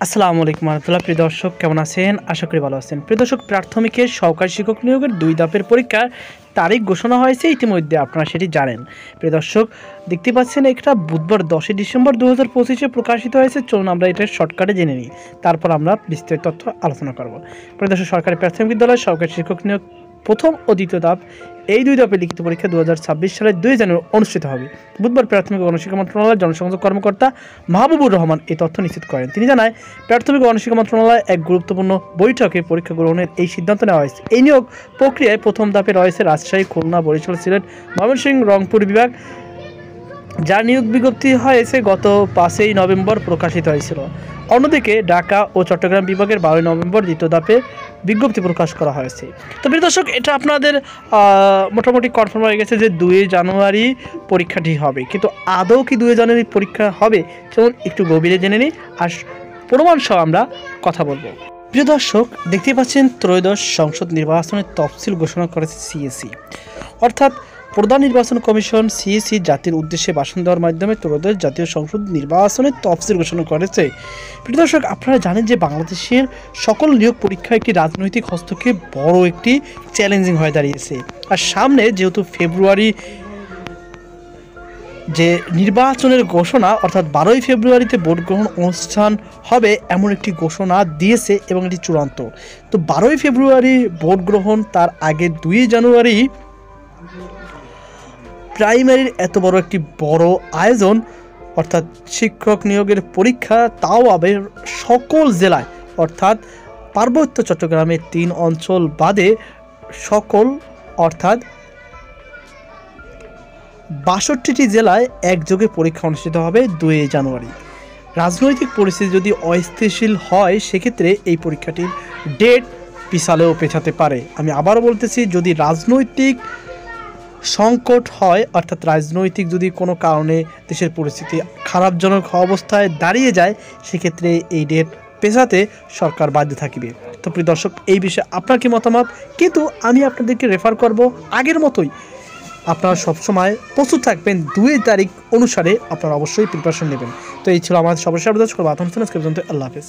আসসালামু আলাইকুম রহমতুল্লাহ। প্রিয় দর্শক, কেমন আছেন? আশা করি ভালো আছেন। প্রিয় দর্শক, প্রাথমিকের সহকারী শিক্ষক নিয়োগের 2 ধাপের পরীক্ষার তারিখ ঘোষণা হয়েছে, ইতিমধ্যে আপনারা সেটি জানেন। প্রিয় দর্শক, দেখতে পাচ্ছেন এটা বুধবার 10 ডিসেম্বর 2025-এ প্রকাশিত হয়েছে। চলুন আমরা এটা শর্টকাটে জেনে নিই, তারপর আমরা বিস্তারিত তথ্য আলোচনা করব। প্রিয় দর্শক, সরকারি প্রাথমিক বিদ্যালয় সহকারী শিক্ষক নিয়োগ প্রথম ও দ্বিতীয় ধাপ, এই 2 ধাপে লিখিত পরীক্ষা 2026 সালের 2 জানুয়ারি অনুষ্ঠিত হবে। বুধবার প্রাথমিক ও গণশিক্ষা মন্ত্রণালয়ের জনসংযোগ কর্মকর্তা মাহবুবুর রহমান এই তথ্য নিশ্চিত করেন। তিনি জানায়, প্রাথমিক ও গণশিক্ষা মন্ত্রণালয়ে এক গুরুত্বপূর্ণ বৈঠকে পরীক্ষা গ্রহণের এই সিদ্ধান্ত নেওয়া হয়েছে। এই নিয়োগ প্রক্রিয়ায় প্রথম ধাপে রয়েছে রাজশাহী, খুলনা, বরিশাল, সিলেট, ময়মনসিংহ, রংপুর বিভাগ, যার নিয়োগ বিজ্ঞপ্তি হয়েছে গত 5 নভেম্বর প্রকাশিত হয়েছিল। অন্যদিকে ঢাকা ও চট্টগ্রাম বিভাগের 12 নভেম্বর দ্বিতীয় ধাপে বিজ্ঞপ্তি প্রকাশ করা হয়েছে। তো প্রিয় দর্শক, এটা আপনাদের মোটামুটি কনফার্ম হয়ে গেছে যে 2 জানুয়ারি পরীক্ষাটি হবে। কিন্তু আদৌ কি 2 জানুয়ারি পরীক্ষা হবে, চলুন একটু গভীরে জেনে নিই আর প্রমাণ সহ আমরা কথা বলবো। প্রিয় দর্শক, দেখতে পাচ্ছেন ত্রয়োদশ সংসদ নির্বাচনের তফসিল ঘোষণা করেছে সিএসি, অর্থাৎ প্রধান নির্বাচন কমিশন। সিএসি জাতির উদ্দেশ্যে ভাষণ দেওয়ার মাধ্যমে ত্রয়োদশ জাতীয় সংসদ নির্বাচনের তফসিল ঘোষণা করেছে। প্রিয় দর্শক, আপনারা জানেন যে বাংলাদেশের সকল নিয়োগ পরীক্ষা একটি রাজনৈতিক হস্তক্ষেপ বড় একটি চ্যালেঞ্জিং হয়ে দাঁড়িয়েছে। আর সামনে যেহেতু ফেব্রুয়ারি যে নির্বাচনের ঘোষণা, অর্থাৎ 12 ফেব্রুয়ারিতে ভোট গ্রহণ অনুষ্ঠান হবে এমন একটি ঘোষণা দিয়েছে এবং এটি চূড়ান্ত। তো 12 ফেব্রুয়ারি ভোট গ্রহণ, তার আগে 2 জানুয়ারি প্রাইমারির এত বড় একটি বড় আয়োজন, অর্থাৎ শিক্ষক নিয়োগের পরীক্ষা, তাও আবার সকল জেলায়, অর্থাৎ পার্বত্য চট্টগ্রামের 3 অঞ্চল বাদে সকল, অর্থাৎ 62টি জেলায় একযোগে পরীক্ষা অনুষ্ঠিত হবে 2 জানুয়ারি। রাজনৈতিক পরিস্থিতি যদি অস্থিতিশীল হয়, সেক্ষেত্রে এই পরীক্ষাটির ডেট পিছালেও পেছাতে পারে। আমি আবারও বলতেছি, যদি রাজনৈতিক সংকট হয়, অর্থাৎ রাজনৈতিক যদি কোনো কারণে দেশের পরিস্থিতি খারাপজনক অবস্থায় দাঁড়িয়ে যায়, সেক্ষেত্রে এই ডেট পেছাতে সরকার বাধ্য থাকবে। তো প্রিয় দর্শক, এই বিষয়ে আপনার কি মতামত? কিন্তু আমি আপনাদেরকে রেফার করব আগের মতোই, আপনারা সবসময় প্রস্তুত থাকবেন। 2 তারিখ অনুসারে আপনারা অবশ্যই প্রিপারেশন নেবেন। তো এই ছিল আমাদের সর্বশেষ আপডেট। আল্লাহ হাফেজ।